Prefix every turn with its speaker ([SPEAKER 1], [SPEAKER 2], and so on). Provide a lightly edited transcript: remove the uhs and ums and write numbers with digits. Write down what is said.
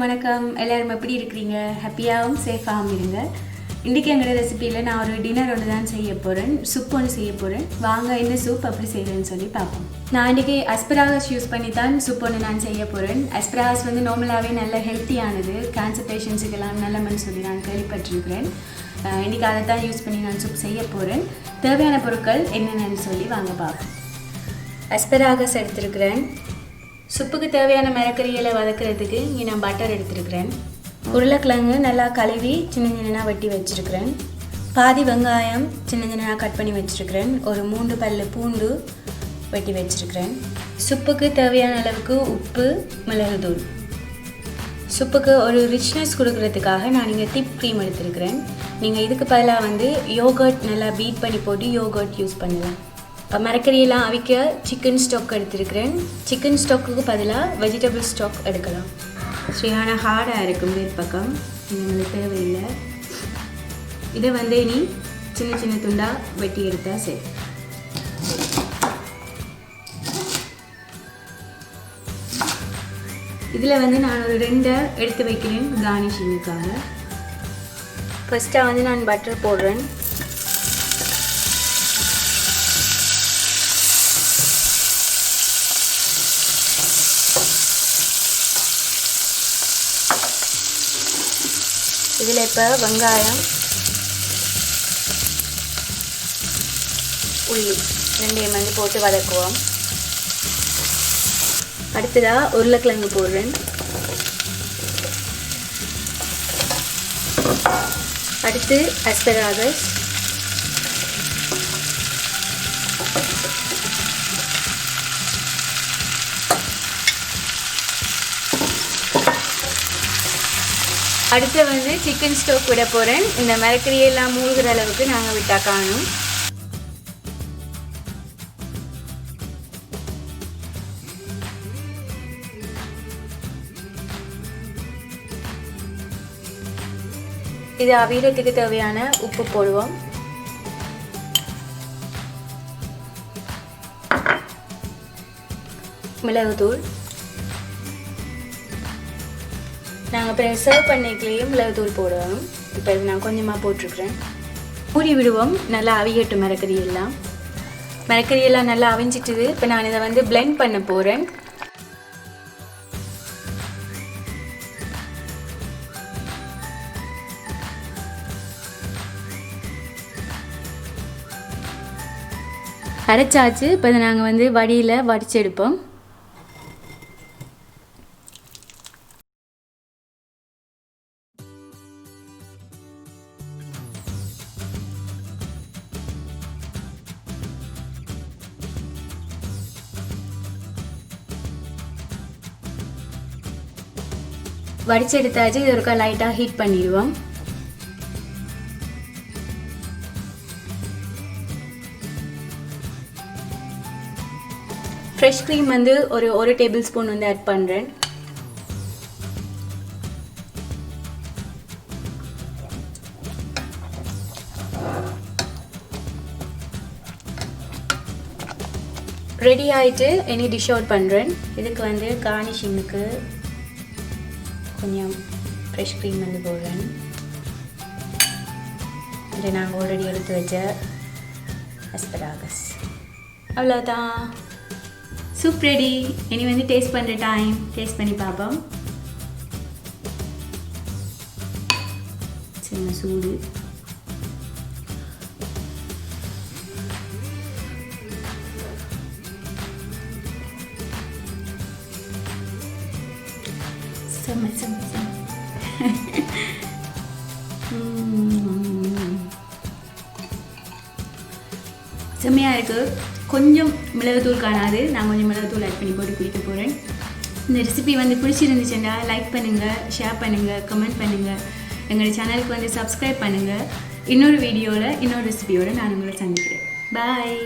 [SPEAKER 1] வணக்கம் எல்லாரும் எப்படி இருக்கீங்க ஹாப்பியாவும் சேஃபாவும் இருங்க இன்னைக்கு எங்களோட ரெசிபியில் நான் ஒரு டின்னர் ஒன்று தான் செய்ய போகிறேன் சூப் ஒன்று செய்ய போகிறேன் வாங்க என்ன சூப் அப்படி செய்கிறேன்னு சொல்லி பார்ப்போம் நான் இன்றைக்கி அஸ்பராகஸ் யூஸ் பண்ணி தான் சூப் ஒன்று நான் செய்ய போகிறேன் அஸ்பராகஸ் வந்து நார்மலாகவே நல்ல ஹெல்த்தியானது கேன்சர் பேஷண்ட்ஸுக்கெல்லாம் நல்லமன்னு சொல்லி நான் கேள்விப்பட்டிருக்கிறேன் இன்றைக்கி அதை தான் யூஸ் பண்ணி நான் சூப் செய்ய போகிறேன் தேவையான பொருட்கள் என்னென்னு சொல்லி வாங்க பார்ப்போம் அஸ்பராகஸ் எடுத்துருக்கிறேன் சுப்புக்கு தேவையான மரக்கறிகளை வதக்கிறதுக்கு இங்கே நான் பட்டர் எடுத்துருக்கிறேன் உருளைக்கிழங்கு நல்லா கழுவி சின்ன சின்னதாக வெட்டி வச்சுருக்கிறேன் பாதி வெங்காயம் சின்ன சின்னதாக கட் பண்ணி வச்சுருக்கிறேன் ஒரு 3 பல்லு பூண்டு வெட்டி வச்சுருக்கிறேன் சுப்புக்கு தேவையான அளவுக்கு உப்பு மிளகுத்தூள் சுப்புக்கு ஒரு ரிச்னஸ் கொடுக்கறதுக்காக நான் இங்கே திப் க்ரீம் எடுத்துருக்கிறேன் நீங்கள் இதுக்கு பதிலாக வந்து யோகர்ட் நல்லா பீட் பண்ணி போட்டு யோகர்ட் யூஸ் பண்ணலாம் மரக்கறியெல்லாம் அவிக்க சிக்கன் ஸ்டாக் எடுத்துருக்கிறேன் சிக்கன் ஸ்டாக்குக்கு பதிலாக வெஜிடபிள் ஸ்டாக் எடுக்கலாம் சரியான ஹார்டாக இருக்கும் மேல் பக்கம் எங்களுக்கு தேவையில்லை இதை வந்து இனி சின்ன சின்ன துண்டாக வெட்டி எடுத்தால் சரி இதில் வந்து நான் ஒரு 2 எடுத்து வைக்கிறேன் கார்னிஷிங்குக்காக ஃபஸ்ட்டாக வந்து நான் பட்டர் போடுறேன் இதில் இப்போ வெங்காயம் உள்ளி ரெண்டையும் வந்து போட்டு வதக்குவோம் அடுத்ததாக உருளைக்கிழங்கு போடுறேன் அடுத்து அஸ்பராகஸ் அடுத்து வந்து சிக்கன் ஸ்டாக் விட போகிறேன் இந்த மரக்கறியெல்லாம் மூழ்கிற அளவுக்கு நாங்கள் விட்டா காணும் இது அவியறதுக்கு தேவையான உப்பு போடுவோம் மிளகுத்தூள் நாங்கள் அப்புறம் சர்வ் பண்ணிக்கலையும் மிளகுத்தூள் போடுவோம் இப்போ இது நான் கொஞ்சமாக போட்டிருக்கிறேன் மூடி விடுவோம் நல்லா அவியட்டும் மரக்கறியெல்லாம் நல்லா அவிஞ்சிட்டுது இப்போ நான் இதை வந்து பிளெண்ட் பண்ண போகிறேன் அரைச்சாச்சு இப்போ இதை நாங்கள் வந்து வடியில் வடித்து எடுப்போம் வடிச்சு எடுத்தாச்சு இது ஒருக்கா லைட்டாக ஹீட் பண்ணிடுவோம் ஃப்ரெஷ் க்ரீம் வந்து ஒரு டேபிள் ஸ்பூன் வந்து ஆட் பண்ணுறேன் ரெடி ஆகிட்டு இனி டிஷ் அவுட் பண்ணுறேன் இதுக்கு வந்து கார்னிஷிங்குக்கு கொஞ்சம் ஃப்ரெஷ் க்ரீம் வந்து போடுறேன் இது நாங்கள் ஆல்ரெடி எடுத்து வச்ச அஸ்பராகஸ் அவ்வளோதான் சூப் ரெடி இனி வந்து டேஸ்ட் பண்ணுற டைம் டேஸ்ட் பண்ணி பார்ப்போம் சின்ன சூடு செம்மையாக இருக்குது கொஞ்சம் மிளகுத்தூள் காணாது நான் கொஞ்சம் மிளகுத்தூள் ஆட் பண்ணி போட்டு குடிக்க போகிறேன் இந்த ரெசிபி வந்து பிடிச்சிருந்துச்சுன்னா லைக் பண்ணுங்கள் ஷேர் பண்ணுங்கள் கமெண்ட் பண்ணுங்கள் எங்களோட சேனலுக்கு வந்து சப்ஸ்கிரைப் பண்ணுங்கள் இன்னொரு வீடியோவில் இன்னொரு ரெசிபியோடு நான் உங்களை சந்திக்கிறேன் பாய்